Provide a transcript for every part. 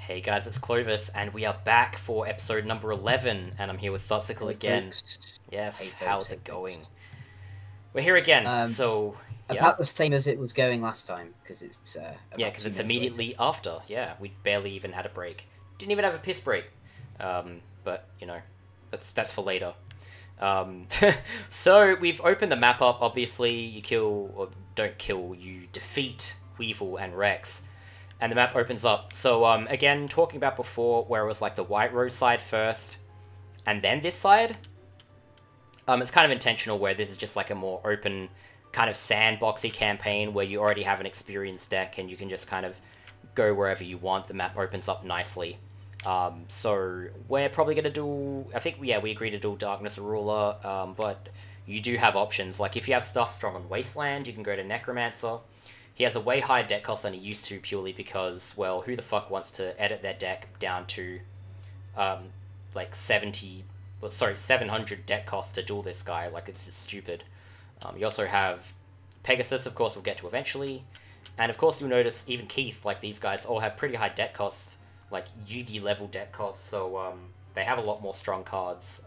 Hey guys, it's Clovis, and we are back for episode number 11, and I'm here with Thoughtcicle again. Folks. Yes, Hey, folks, how's hey, it going? folks. We're here again, Um, so, yeah. About the same as it was going last time, because it's Yeah, about because 2 it's minutes immediately later. after, yeah. We barely even had a break. Didn't even have a piss break. But, you know, that's for later. So, we've opened the map up, obviously. You kill, or don't kill, you defeat Weevil and Rex. And the map opens up. So, again, talking about before, where it was like the White Rose side first, and then this side. It's kind of intentional where this is just like a more open, kind of sandboxy campaign where you already have an experienced deck and you can just kind of go wherever you want. The map opens up nicely. So we're probably going to do... I think, yeah, we agreed to do Darkness Ruler, but you do have options. Like, if you have stuff strong on Wasteland, you can go to Necromancer. He has a way higher deck cost than he used to, purely because, well, who the fuck wants to edit their deck down to, like, 700 deck cost to duel this guy? Like, it's just stupid. You also have Pegasus, of course, we'll get to eventually. And, of course, you'll notice even Keith, like, these guys all have pretty high deck cost, like, Yugi level deck cost, so, they have a lot more strong cards.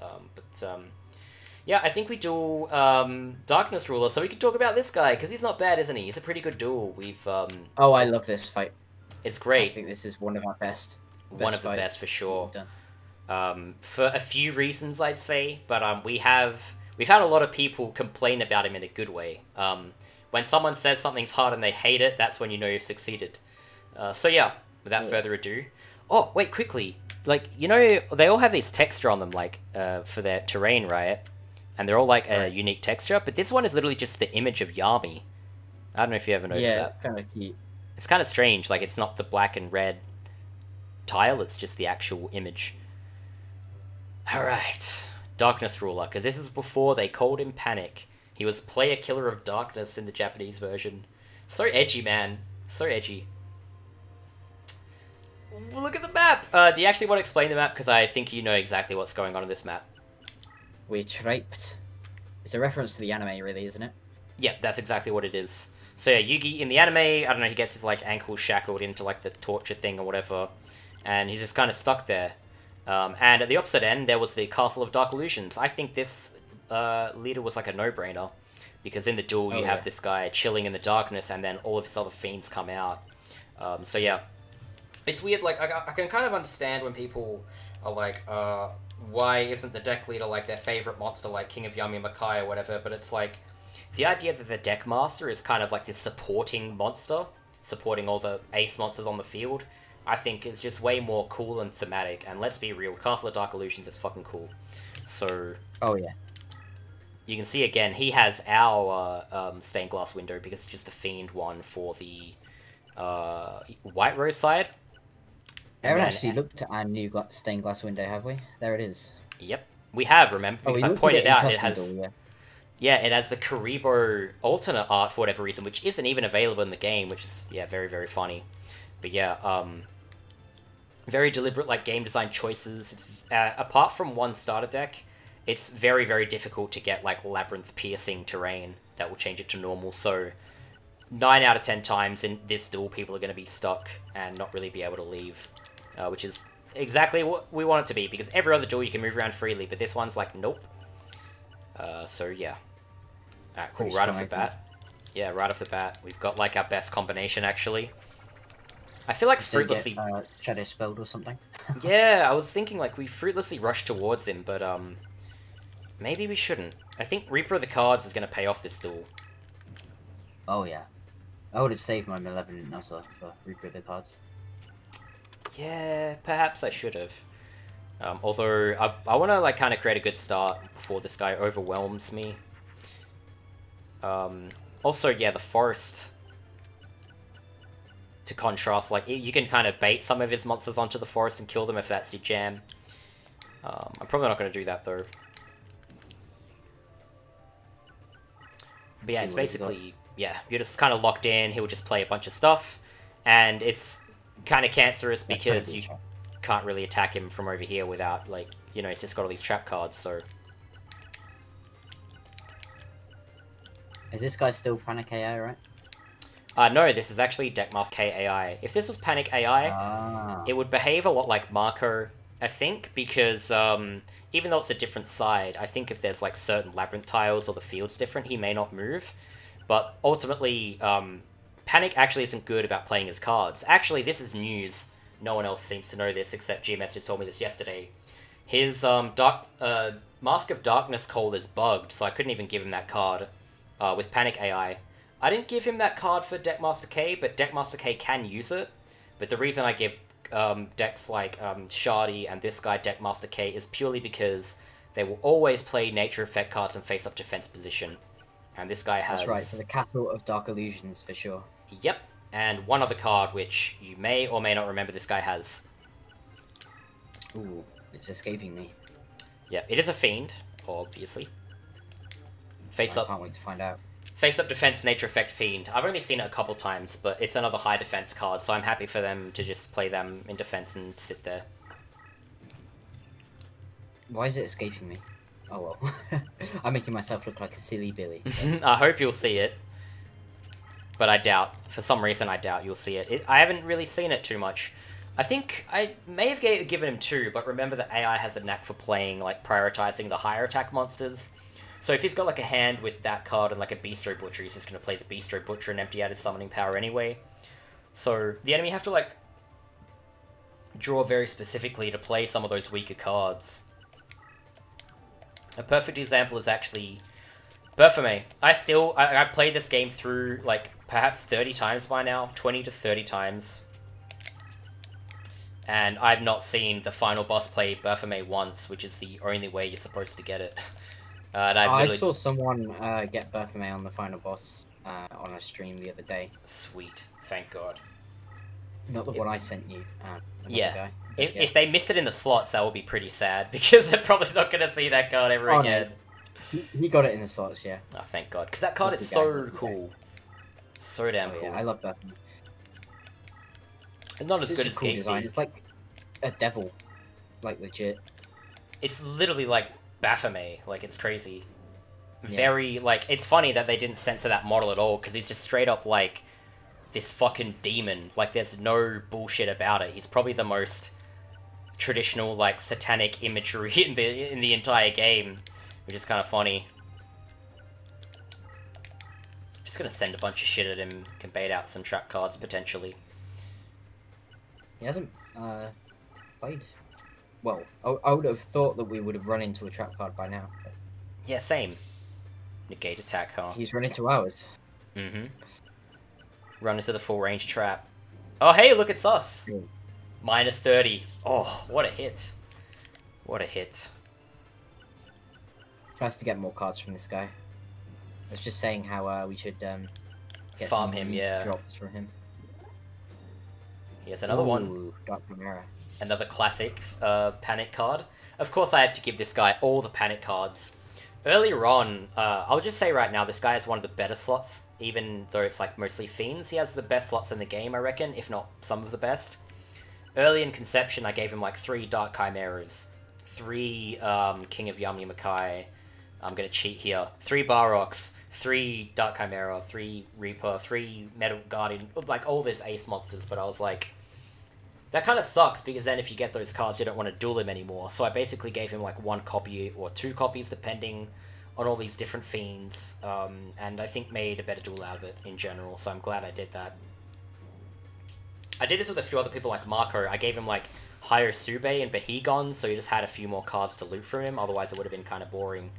Yeah, I think we duel Darkness Ruler, so we can talk about this guy, because he's not bad, isn't he? He's a pretty good duel. Oh, I love this fight. It's I great. think this is one of our best One of the fights best, for sure. we've done. For a few reasons, I'd say, but we've had a lot of people complain about him in a good way. When someone says something's hard and they hate it, that's when you know you've succeeded. So yeah, without further ado... Oh, wait, quickly. Like, you know, they all have these texture on them, like, for their terrain, right? And they're all, like, a unique texture, but this one is literally just the image of Yami. I don't know if you ever noticed that. Yeah, kind of cute. It's kind of strange, like, it's not the black and red tile, it's just the actual image. Alright, Darkness Ruler, because this is before they called him Panic. He was Player Killer of Darkness in the Japanese version. So edgy, man. So edgy. Look at the map! Do you actually want to explain the map? Because I think you know exactly what's going on in this map. We're trapped. It's a reference to the anime, really, isn't it? Yeah, that's exactly what it is. So yeah, Yugi, in the anime, I don't know, he gets his, like, ankle shackled into, like, the torture thing or whatever, and he's just kind of stuck there. And at the opposite end, there was the Castle of Dark Illusions. I think this leader was, like, a no-brainer, because in the duel, you have this guy chilling in the darkness, and then all of his other fiends come out. So yeah. It's weird, like, I can kind of understand when people are like, why isn't the deck leader, like, their favorite monster, like King of Yami Makai or whatever, but it's like, the idea that the deck master is kind of like this supporting monster, supporting all the ace monsters on the field, I think is just way more cool and thematic, and let's be real, Castle of Dark Illusions is fucking cool. So... Oh, yeah. You can see, again, he has our stained glass window, because it's just the fiend one for the White Rose side. I haven't actually looked at our new stained glass window, have we? There it is. Yep. We have, remember? Because I pointed out it has... Yeah, it has the Karibo alternate art for whatever reason, which isn't even available in the game, which is, yeah, very, very funny. But yeah, very deliberate, like, game design choices. It's, apart from one starter deck, it's very, very difficult to get, like, labyrinth-piercing terrain that will change it to normal, so 9 out of 10 times in this duel, people are going to be stuck and not really be able to leave, which is exactly what we want it to be, because every other duel you can move around freely, but this one's like, nope. So yeah. Alright, cool, right off the bat. Yeah, right off the bat, we've got, like, our best combination, actually. I feel like fruitlessly... Shadow Spelled or something? Yeah, I was thinking, like, we fruitlessly rushed towards him, but, maybe we shouldn't. I think Reaper of the Cards is going to pay off this duel. Oh, yeah. I would have saved my Malevolent Nuzzler for Reaper of the Cards. Yeah, perhaps I should have. Although, I want to, like, kind of create a good start before this guy overwhelms me. Also, yeah, the Forest. To contrast, like, you can kind of bait some of his monsters onto the Forest and kill them if that's your jam. I'm probably not going to do that, though. But yeah, it's basically... Yeah, you're just kind of locked in, he'll just play a bunch of stuff, and it's kind of cancerous because you can't really attack him from over here without, like, you know, he's just got all these trap cards, so... Is this guy still Panic KO, right? No, this is actually Deckmaster K AI. If this was Panic AI, Ah. it would behave a lot like Marco, I think, because even though it's a different side, I think if there's like certain labyrinth tiles or the field's different, he may not move. But ultimately, Panic actually isn't good about playing his cards. Actually, this is news. No one else seems to know this except GMS just told me this yesterday. His Mask of Darkness call is bugged, so I couldn't even give him that card with Panic AI. I didn't give him that card for Deckmaster K, but Deckmaster K can use it. But the reason I give decks like Shardy and this guy Deckmaster K is purely because they will always play nature effect cards and face up defense position. And this guy has... That's right, for the Castle of Dark Illusions, for sure. Yep, and one other card which you may or may not remember this guy has. Ooh, it's escaping me. Yeah, it is a Fiend, obviously. Face I up... can't wait to find out. Face up defense, nature effect, Fiend. I've only seen it a couple times, but it's another high defense card, so I'm happy for them to just play them in defense and sit there. Why is it escaping me? Oh well. I'm making myself look like a silly Billy. I hope you'll see it. But I doubt. For some reason, I doubt you'll see it. I haven't really seen it too much. I think I may have given him 2, but remember that AI has a knack for playing, like, prioritizing the higher attack monsters. So if he's got, like, a hand with that card and, like, a Bistro Butcher, he's just going to play the Bistro Butcher and empty out his summoning power anyway. So the enemy have to, like, draw very specifically to play some of those weaker cards. A perfect example is actually Berthame. I played this game through, like, perhaps 30 times by now. 20 to 30 times. And I've not seen the final boss play Berthame once, which is the only way you're supposed to get it. And I saw someone get Berthame on the final boss on a stream the other day. Sweet. Thank God. Not the one I sent you. Yeah. Guy, if they missed it in the slots, that would be pretty sad, because they're probably not going to see that card ever again. No. He got it in the slots, yeah. Oh, thank God. Because that card is so cool. So damn cool. Yeah, I love Berthame. It's not as good as cool Geek design. Thief. It's like a devil. Like, legit. It's literally like Baphomet. Like, it's crazy. Yeah. Very, like, it's funny that they didn't censor that model at all, because he's just straight up, like, this fucking demon. Like, there's no bullshit about it. He's probably the most traditional, like, satanic imagery in the entire game, which is kind of funny. Just gonna send a bunch of shit at him, can bait out some trap cards, potentially. He hasn't played. Well, I would have thought that we would have run into a trap card by now. But... Yeah, same. Negate attack, huh? He's run into ours. Mm-hmm. Run into the full range trap. Oh, hey, look, it's us! Mm. Minus 30. Oh, what a hit. What a hit. Nice to get more cards from this guy. I was just saying how we should get farm some him, easy yeah. drops from him. Here's another one. Dark Chimera. Another classic panic card. Of course, I had to give this guy all the panic cards. Earlier on, I'll just say right now, this guy has one of the better slots, even though it's like mostly Fiends. He has the best slots in the game, I reckon, if not some of the best. Early in Conception, I gave him like 3 Dark Chimeras, 3 King of Yamyamakai. I'm gonna cheat here. 3 Baroks, 3 Dark Chimera, 3 Reaper, 3 Metal Guardian, like all these ace monsters, but I was like, that kind of sucks, because then if you get those cards, you don't want to duel him anymore. So I basically gave him like 1 copy or 2 copies, depending on all these different Fiends, and I think made a better duel out of it in general, so I'm glad I did that. I did this with a few other people like Marco. I gave him like Higher Sube and Bahigon, so he just had a few more cards to loot from him, otherwise it would have been kind of boring.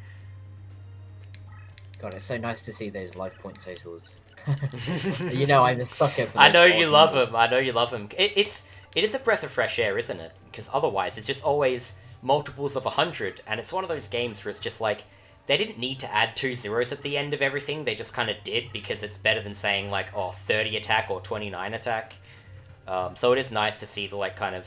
God, it's so nice to see those life point totals. You know, I'm a sucker for those I know you love numbers. him. I know you love him. It is a breath of fresh air, isn't it? Because otherwise, it's just always multiples of 100, and it's one of those games where it's just like, they didn't need to add 2 zeros at the end of everything, they just kind of did, because it's better than saying like, oh, 30 attack or 29 attack. So it is nice to see the, like, kind of,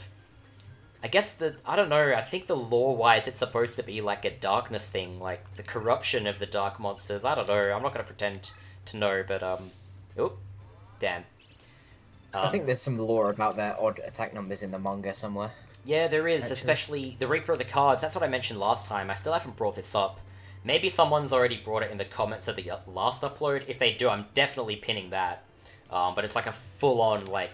I guess I don't know, I think the lore-wise it's supposed to be like a darkness thing, like the corruption of the dark monsters. I don't know, I'm not going to pretend to know, but, oop, damn. I think there's some lore about their odd attack numbers in the manga somewhere. Yeah, there is, Actually. especially the Reaper of the Cards. That's what I mentioned last time. I still haven't brought this up. Maybe someone's already brought it in the comments of the last upload. If they do, I'm definitely pinning that. but it's like a full-on, like,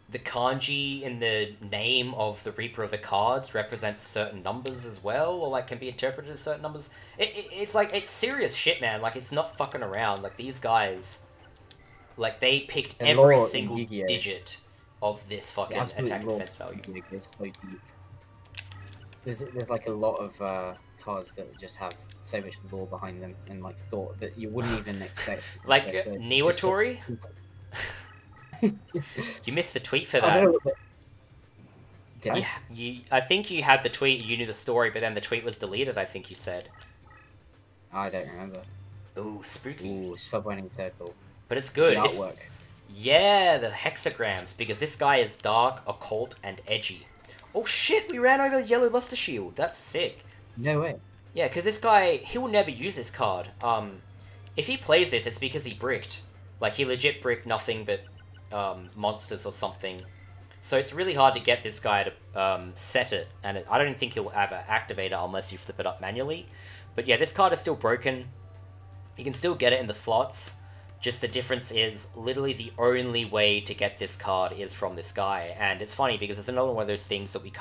the kanji in the name of the Reaper of the Cards represents certain numbers as well, or, like, can be interpreted as certain numbers. It's like, it's serious shit, man. Like, it's not fucking around. Like, these guys, like, they picked every single digit of this fucking attack and defense value. It's so deep. There's like a lot of cards that just have so much lore behind them and like thought that you wouldn't even expect. Like Niwatori? You missed the tweet for that. I think you had the tweet, you knew the story, but then the tweet was deleted, I think you said. I don't remember. Ooh, spooky. Ooh, Spellbinding Circle. But it's good. The artwork. Yeah, the hexagrams, because this guy is dark, occult, and edgy. Oh shit, we ran over the Yellow Luster Shield. That's sick. No way. Yeah, because this guy, he will never use this card. If he plays this, it's because he bricked. Like, he legit bricked nothing but monsters or something. So it's really hard to get this guy to set it, and I don't think he'll ever activate it unless you flip it up manually. But yeah, this card is still broken. You can still get it in the slots. Just the difference is literally the only way to get this card is from this guy. And it's funny because it's another one of those things that we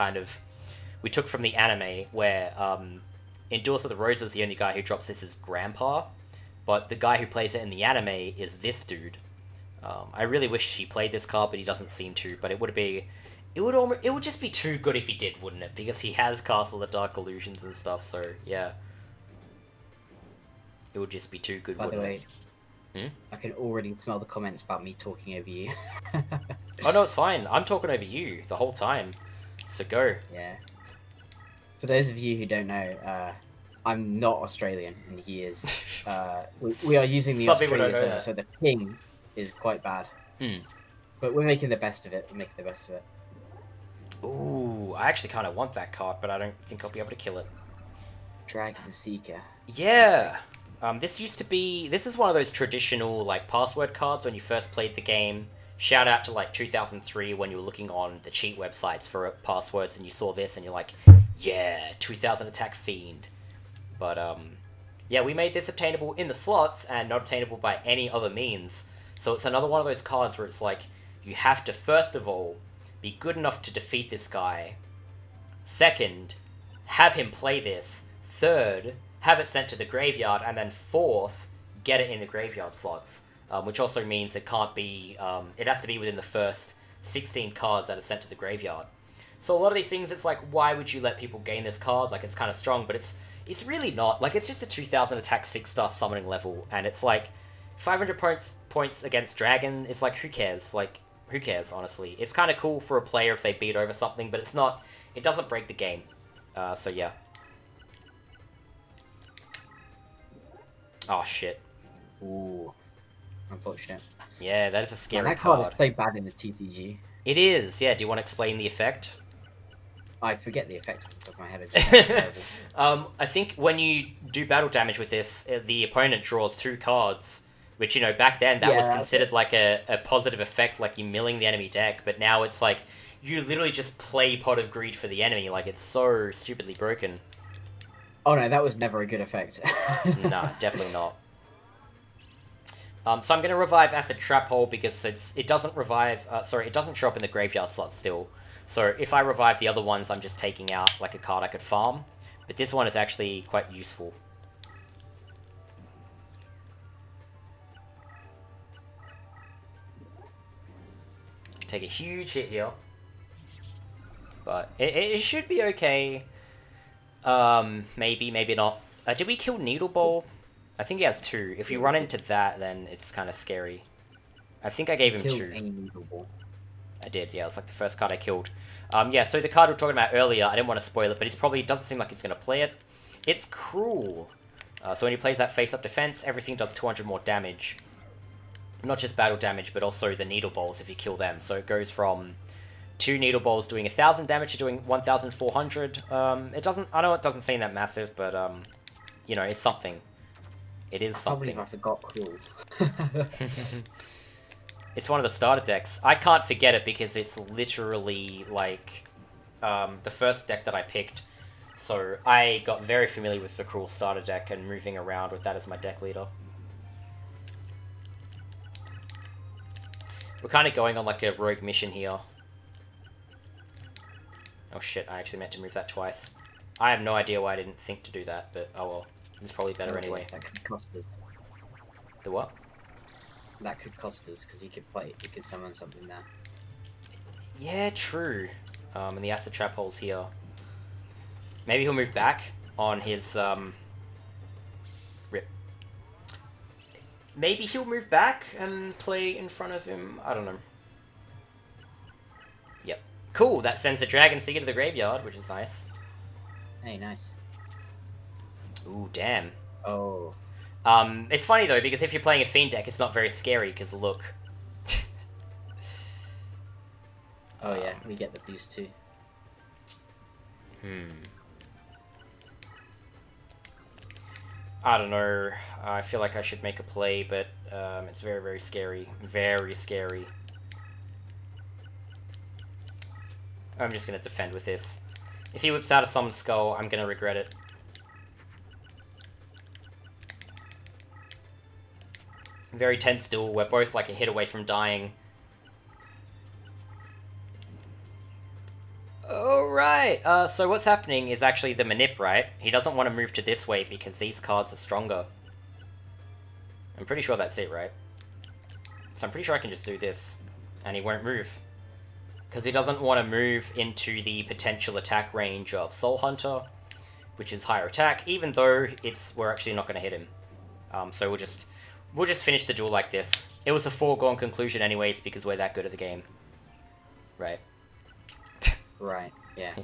took from the anime where in Duels of the Roses, the only guy who drops this is Grandpa, but the guy who plays it in the anime is this dude. I really wish he played this card, but he doesn't seem to. But it would just be too good if he did, wouldn't it? Because he has Castle of the Dark Illusions and stuff. So yeah, it would just be too good. By the way, I can already smell the comments about me talking over you. Oh no, it's fine. I'm talking over you the whole time. So go. Yeah. For those of you who don't know, I'm not Australian, and he is. We are using the Australia server, so the ping is quite bad. But we're making the best of it. Ooh, I actually kind of want that card, but I don't think I'll be able to kill it. Dragon Seeker. Yeah. This is one of those traditional, like, password cards when you first played the game. Shout out to, like, 2003 when you were looking on the cheat websites for passwords and you saw this and you're like, yeah, 2000 attack fiend. But, yeah, we made this obtainable in the slots and not obtainable by any other means. So it's another one of those cards where it's like, you have to, first of all, be good enough to defeat this guy. Second, have him play this. Third, have it sent to the graveyard. And then fourth, get it in the graveyard slots. Which also means it can't be, it has to be within the first 16 cards that are sent to the graveyard. So a lot of these things, it's like, why would you let people gain this card? Like, it's kind of strong, but it's really not. Like, it's just a 2000 attack 6-star summoning level, and it's like, 500 points against Dragon, it's like, who cares? Like, who cares, honestly? It's kind of cool for a player if they beat over something, but it's not, it doesn't break the game. So yeah. Oh, shit. Ooh. Unfortunate. Yeah, that is a scary that card is so bad in the TCG. It is, yeah. Do you want to explain the effect? I forget the effect off the top of my head. It's terrible. I think when you do battle damage with this, the opponent draws 2 cards, which, you know, back then that was considered like a positive effect, like you milling the enemy deck, but now it's like, you literally just play Pot of Greed for the enemy, like it's so stupidly broken. Oh no, that was never a good effect. Nah, definitely not. So I'm going to revive Acid Trap Hole because it doesn't revive, it doesn't show up in the graveyard slot still. So if I revive the other ones, I'm just taking out like a card I could farm. But this one is actually quite useful. Take a huge hit here. But it should be okay. Maybe, maybe not. Did we kill Needle Bowl? I think he has 2. If you run into that, then it's kind of scary. I think I gave him 2. I did, yeah. It was like the first card I killed. Yeah, so the card we were talking about earlier, I didn't want to spoil it, but it doesn't seem like he's going to play it. It's Cruel. So when he plays that face-up defense, everything does 200 more damage. Not just battle damage, but also the Needle Balls if you kill them. So it goes from 2 Needle Balls doing 1,000 damage to doing 1,400. I know it doesn't seem that massive, but, you know, it's something. It is something. I forgot Cruel. It's one of the starter decks. I can't forget it because it's literally, like, the first deck that I picked. So I got very familiar with the Cruel starter deck and moving around with that as my deck leader. We're kind of going on like a rogue mission here. Oh shit, I actually meant to move that twice. I have no idea why I didn't think to do that, but oh well. This is probably better anyway. That could cost us. The what? That could cost us, because he could summon something there. Yeah, true. And the acid trap hole's here. Maybe he'll move back on his, rip. Maybe he'll move back and play in front of him. I don't know. Yep. Cool, that sends the Dragon Seeker to the graveyard, which is nice. Hey, nice. Ooh, damn. Oh. It's funny though, because if you're playing a Fiend deck, it's not very scary, because look. Oh yeah, we get the boost too. I don't know. I feel like I should make a play, but it's very, very scary. Very scary. I'm just going to defend with this. If he whips out a Summon Skull, I'm going to regret it. Very tense duel. We're both like a hit away from dying. Alright, so what's happening is actually the Manip, right? He doesn't want to move to this way because these cards are stronger. I'm pretty sure that's it, right? So I'm pretty sure I can just do this, and he won't move. Because he doesn't want to move into the potential attack range of Soul Hunter, which is higher attack, even though we're actually not going to hit him. So we'll just finish the duel like this. It was a foregone conclusion anyways, because we're that good at the game. Right. Right, yeah.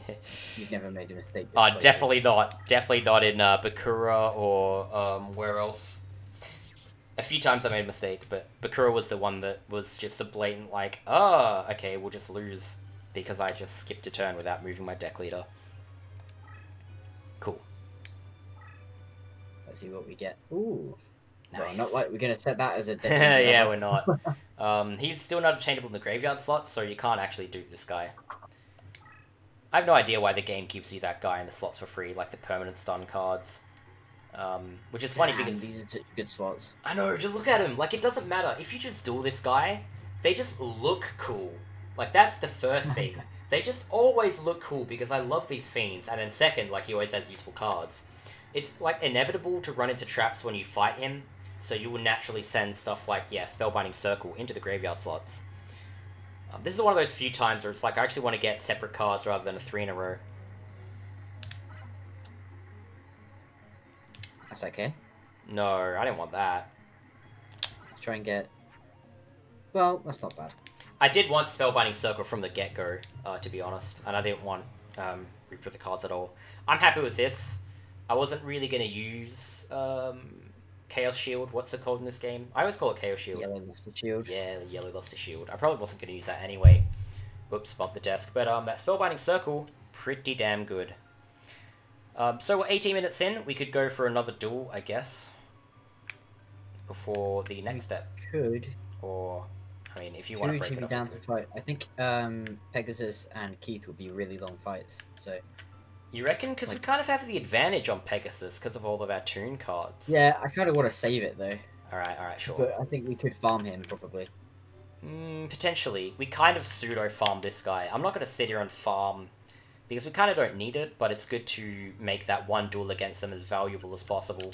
You've never made a mistake. Definitely not. Definitely not in Bakura or where else. A few times I made a mistake, but Bakura was the one that was just a blatant like, oh, okay, we'll just lose because I just skipped a turn without moving my deck leader. Cool. Let's see what we get. Ooh. Nice. Well, not like we're going to set that as a deck. Yeah, we're not. He's still not obtainable in the graveyard slot, so you can't actually do this guy. I have no idea why the game gives you that guy in the slots for free, like the permanent stun cards. Which is funny because... these are such good slots. I know, just look at him. Like, it doesn't matter. If you just duel this guy, they just look cool. Like, that's the first thing. They just always look cool because I love these fiends. And then second, like, he always has useful cards. It's, like, inevitable to run into traps when you fight him, so you will naturally send stuff like, yeah, Spellbinding Circle into the graveyard slots. This is one of those few times where it's like, I actually want to get separate cards rather than a 3 in a row. That's okay. No, I didn't want that. Let's try and get... Well, that's not bad. I did want Spellbinding Circle from the get-go, to be honest, and I didn't want Reaper of the Cards at all. I'm happy with this. I wasn't really going to use Chaos Shield. What's it called in this game? I always call it Chaos Shield. Yellow Luster Shield. Yeah, the Yellow Luster Shield. I probably wasn't going to use that anyway. Whoops, bumped the desk. But that Spellbinding Circle, pretty damn good. So we're 18 minutes in. We could go for another duel, I guess. Before the next step. Could. Or, I mean, if you want to break it up. Down to fight. I think Pegasus and Keith would be really long fights, so... You reckon? Because we kind of have the advantage on Pegasus because of all of our Toon cards. Yeah, I kind of want to save it, though. Alright, sure. But I think we could farm him, probably. Potentially. We kind of pseudo-farm this guy. I'm not going to sit here and farm, because we kind of don't need it, but it's good to make that one duel against them as valuable as possible.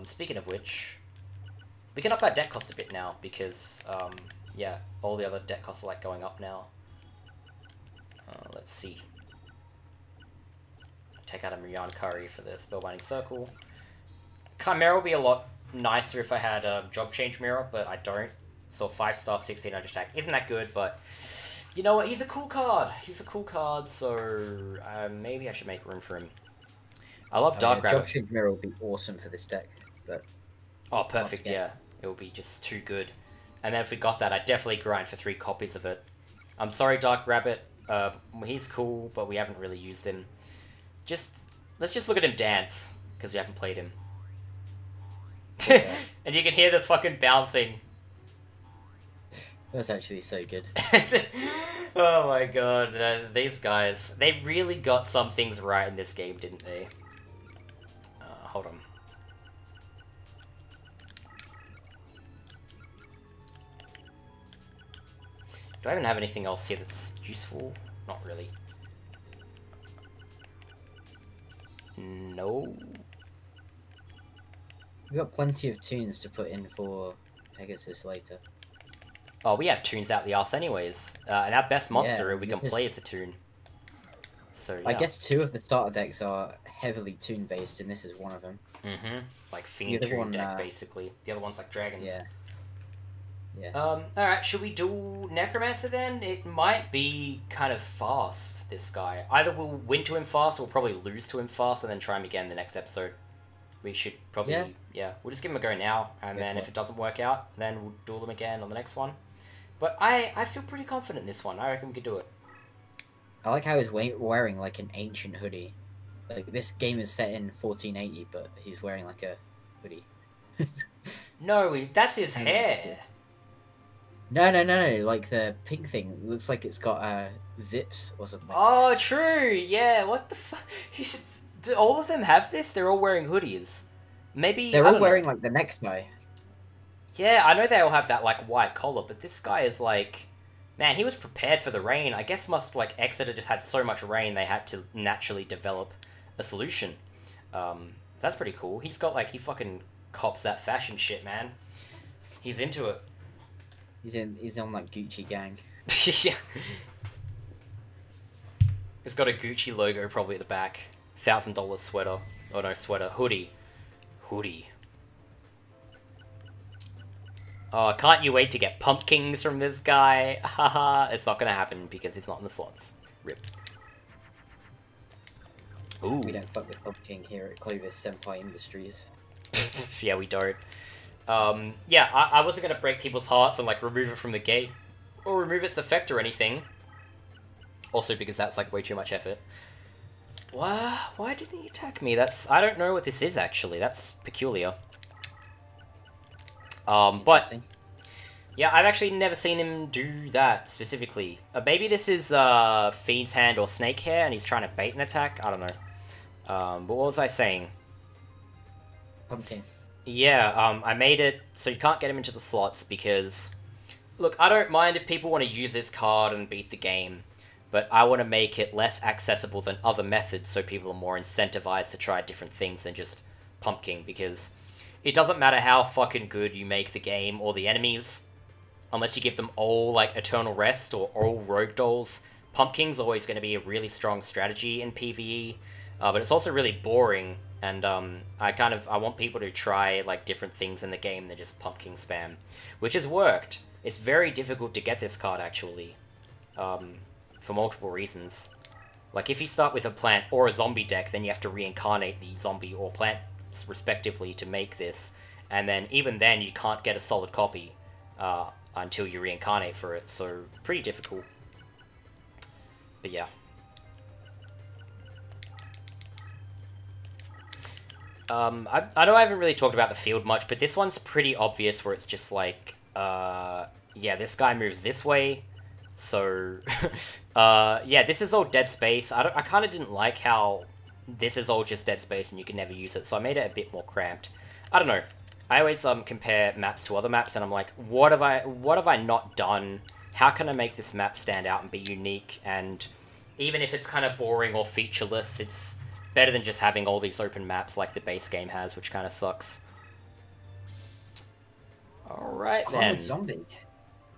Speaking of which, we can up our deck cost a bit now, because, yeah, all the other deck costs are, like, going up now. Let's see. Take out a Murian Curry for the Spellbinding Circle. Chimera will be a lot nicer if I had a Job Change Mirror, but I don't. So 5-star, 1600 attack isn't that good, but you know what? He's a cool card. He's a cool card, so maybe I should make room for him. I love Dark Rabbit. Job Change Mirror would be awesome for this deck, but... Oh, perfect, yeah. It would be just too good. And then if we got that, I'd definitely grind for 3 copies of it. I'm sorry, Dark Rabbit. He's cool, but we haven't really used him. Let's just look at him dance, because we haven't played him. Yeah. And you can hear the fucking bouncing. That's actually so good. Oh my god, these guys. They really got some things right in this game, didn't they? Hold on. Do I even have anything else here that's useful? Not really. No. We've got plenty of tunes to put in for Pegasus later. Oh, we have tunes out the arse anyways. And our best monster we can play is a tune. So, yeah. I guess 2 of the starter decks are heavily tune-based, and this is one of them. Mm-hmm. Like Fiend Tune deck, basically. The other one's like Dragons. Yeah. Yeah. Alright, should we do Necromancer then? It might be kind of fast, this guy. Either we'll win to him fast, or we'll probably lose to him fast, and then try him again the next episode. We should probably... Yeah, we'll just give him a go now, and then if it doesn't work out, then we'll duel him again on the next one. But I feel pretty confident in this one. I reckon we could do it. I like how he's wearing, like, an ancient hoodie. Like, this game is set in 1480, but he's wearing, like, a hoodie. No, that's his hair. No, like, the pink thing. It looks like it's got, zips or something. Oh, true, yeah, what the fuck? Do all of them have this? They're all wearing hoodies. Maybe... They're all wearing, like, the necktie. Yeah, I know they all have that, like, white collar, but this guy is, like... Man, he was prepared for the rain. I guess Exeter just had so much rain they had to naturally develop a solution. That's pretty cool. He's got, like, he fucking cops that fashion shit, man. He's into it. He's on, like, Gucci gang. Yeah. He's got a Gucci logo probably at the back. $1,000 sweater. Oh no, sweater. Hoodie. Oh, can't you wait to get pumpkins from this guy? Haha, it's not gonna happen because he's not in the slots. Rip. Ooh. We don't fuck with pumpkin here at Clovis Senpai Industries. Yeah, we don't. Yeah, I wasn't gonna break people's hearts and, like, remove it from the game. Or remove its effect or anything. Also because that's, like, way too much effort. Why didn't he attack me? I don't know what this is, actually. That's peculiar. But, yeah, I've actually never seen him do that, specifically. Maybe this is, Fiend's Hand or Snake Hair, and he's trying to bait an attack? I don't know. But what was I saying? Pumpkin. Yeah, I made it so you can't get him into the slots, because... Look, I don't mind if people want to use this card and beat the game, but I want to make it less accessible than other methods, so people are more incentivized to try different things than just Pumpkin, because... It doesn't matter how fucking good you make the game or the enemies, unless you give them all, like, Eternal Rest or all Rogue Dolls. Pumpkin's always going to be a really strong strategy in PvE, but it's also really boring, and I want people to try, like, different things in the game than just Pumpkin spam, which has worked. It's very difficult to get this card, actually, for multiple reasons. Like, if you start with a plant or a zombie deck, then you have to reincarnate the zombie or plant respectively to make this, and then even then you can't get a solid copy until you reincarnate for it, so pretty difficult. But yeah. I know I haven't really talked about the field much, but this one's pretty obvious where it's just like, yeah, this guy moves this way, so, yeah, this is all dead space. I kind of didn't like how this is all just dead space and you can never use it, so I made it a bit more cramped. I don't know. I always compare maps to other maps, and I'm like, what have I not done? How can I make this map stand out and be unique? And even if it's kind of boring or featureless, it's better than just having all these open maps like the base game has, which kind of sucks. Alright then. Zombie.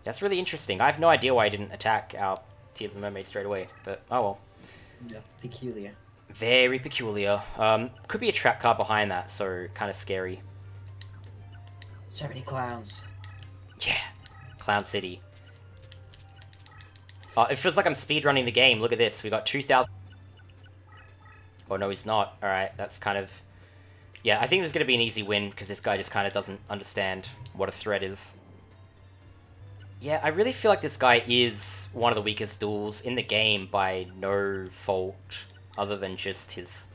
That's really interesting. I have no idea why I didn't attack our Tears of the Mermaid straight away, but oh well. Yeah, peculiar. Very peculiar. Could be a trap card behind that, so kind of scary. So many clowns. Yeah, Clown City. It feels like I'm speedrunning the game. Look at this. We got 2,000. Oh no, he's not. Alright, that's kind of... Yeah, I think there's going to be an easy win, because this guy just kind of doesn't understand what a threat is. Yeah, I really feel like this guy is one of the weakest duels in the game by no fault other than just his...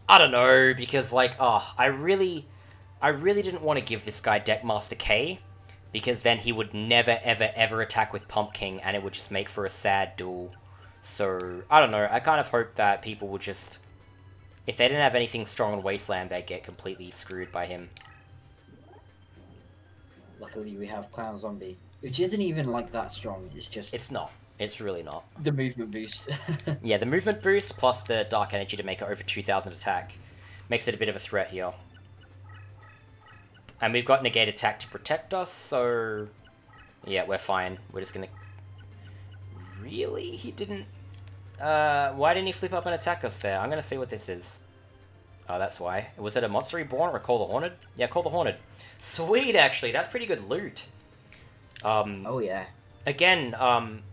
I don't know, because, like, oh, I really didn't want to give this guy Deckmaster K, because then he would never, ever, ever attack with Pumpkin, and it would just make for a sad duel. So, I don't know, I kind of hope that people would just... If they didn't have anything strong on Wasteland, they'd get completely screwed by him. Luckily, we have Clown Zombie. Which isn't even like that strong. It's just It's not. It's really not. the movement boost. Yeah, the movement boost plus the dark energy to make it over 2,000 attack makes it a bit of a threat here. And we've got negate attack to protect us, so yeah, we're fine. We're just gonna. Really? He didn't. Why didn't he flip up and attack us there? I'm gonna see what this is. Oh, that's why. Was it a Monster Reborn or a Call the Haunted? Yeah, Call the Haunted. Sweet, actually. That's pretty good loot. Oh, yeah. Again, I'm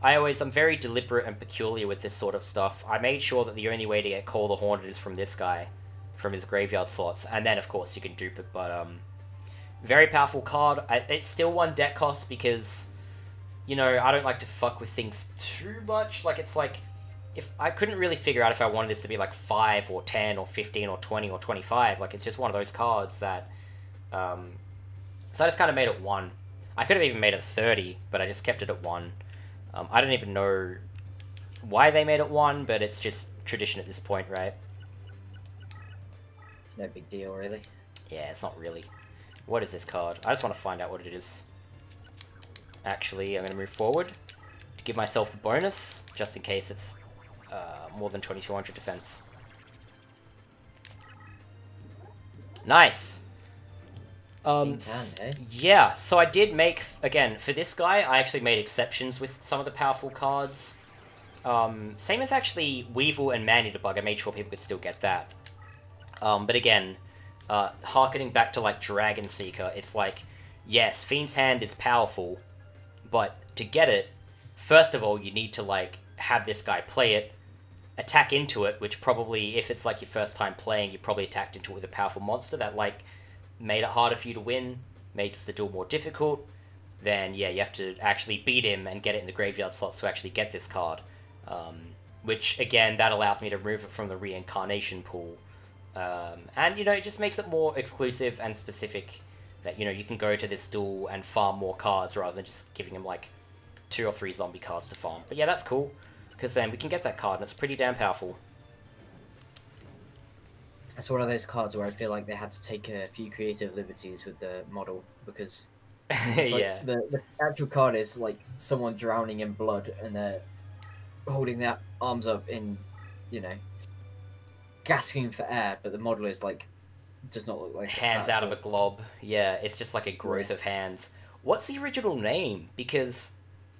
very deliberate and peculiar with this sort of stuff. I made sure that the only way to get Call the Haunted is from this guy, from his graveyard slots, and then, of course, you can dupe it, but, very powerful card. It's still one deck cost because, you know, I don't like to fuck with things too much. Like, it's like, if I couldn't really figure out if I wanted this to be like 5 or 10 or 15 or 20 or 25. Like, it's just one of those cards that, so I just kind of made it 1. I could have even made it 30, but I just kept it at 1. I don't even know why they made it 1, but it's just tradition at this point, right? It's no big deal, really. Yeah, it's not really. What is this card? I just want to find out what it is. Actually, I'm going to move forward to give myself the bonus, just in case it's more than 2200 defense. Nice! Yeah, so I did make, again, for this guy, I actually made exceptions with some of the powerful cards. Same with actually Weevil and Man-Eater Bug, I made sure people could still get that. But again, harkening back to like Dragon Seeker, it's like, yes, Fiend's Hand is powerful, but to get it, first of all, you need to like have this guy play it, attack into it, which probably, if it's like your first time playing, you probably attacked into it with a powerful monster that like made it harder for you to win, makes the duel more difficult. Then yeah, you have to actually beat him and get it in the graveyard slots to actually get this card. Which again, that allows me to remove it from the reincarnation pool. And, you know, it just makes it more exclusive and specific that, you know, you can go to this duel and farm more cards rather than just giving him, like, 2 or 3 zombie cards to farm. But yeah, that's cool, because then we can get that card, and it's pretty damn powerful. That's one of those cards where I feel like they had to take a few creative liberties with the model, because it's like Yeah. the actual card is, like, someone drowning in blood, and they're holding their arms up in, you know, gasping for air, but the model is like does not look like hands out of a glob. Yeah, it's just like a growth of hands. What's the original name? Because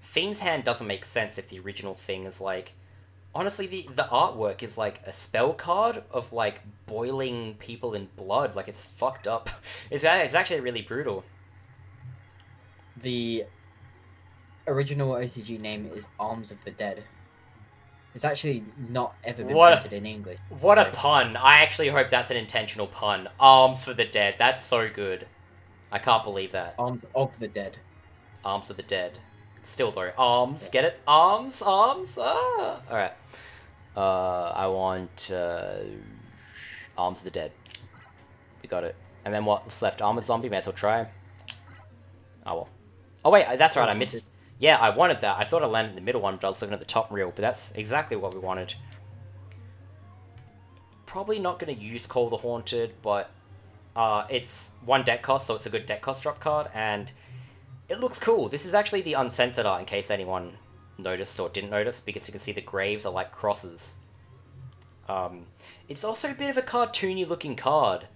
Fiend's Hand doesn't make sense if the original thing is like, honestly, the artwork is like a spell card of like boiling people in blood. Like, it's fucked up. It's actually really brutal. The original OCG name is Arms of the Dead. It's actually not ever been printed in English. What a pun. I actually hope that's an intentional pun. Arms for the Dead. That's so good. I can't believe that. Arms of the Dead. Arms of the Dead. Still though. Arms. Yeah. Get it? Arms. Arms. Ah. Alright. I want Arms of the Dead. We got it. And then what's left? Armored Zombie. May as well try. Oh well. Oh wait, that's right. I missed... Yeah, I wanted that. I thought I landed in the middle one, but I was looking at the top reel. But that's exactly what we wanted. Probably not going to use Call the Haunted, but it's 1 deck cost, so it's a good deck cost drop card, and it looks cool. This is actually the uncensored art, in case anyone noticed or didn't notice, because you can see the graves are like crosses. It's also a bit of a cartoony-looking card.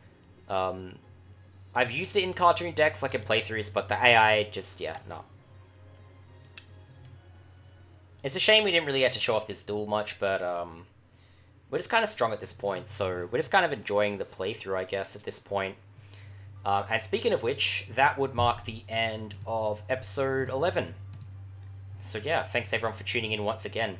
I've used it in cartoon decks, like in playthroughs, but the AI just, yeah, no. It's a shame we didn't really get to show off this duel much, but we're just kind of strong at this point, so we're just kind of enjoying the playthrough, I guess, at this point. And speaking of which, that would mark the end of episode 11. So yeah, thanks everyone for tuning in once again.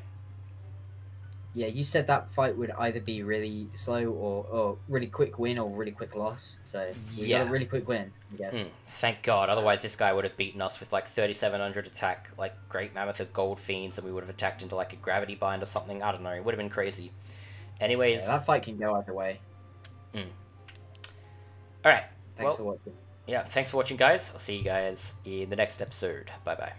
Yeah, you said that fight would either be really slow or really quick win or really quick loss. So we got a really quick win, I guess. Thank God. Otherwise, this guy would have beaten us with like 3,700 attack, like Great Mammoth of Gold Fiends, and we would have attacked into like a Gravity Bind or something. I don't know. It would have been crazy. Anyways, that fight can go either way. All right. Thanks for watching. Yeah, thanks for watching, guys. I'll see you guys in the next episode. Bye bye.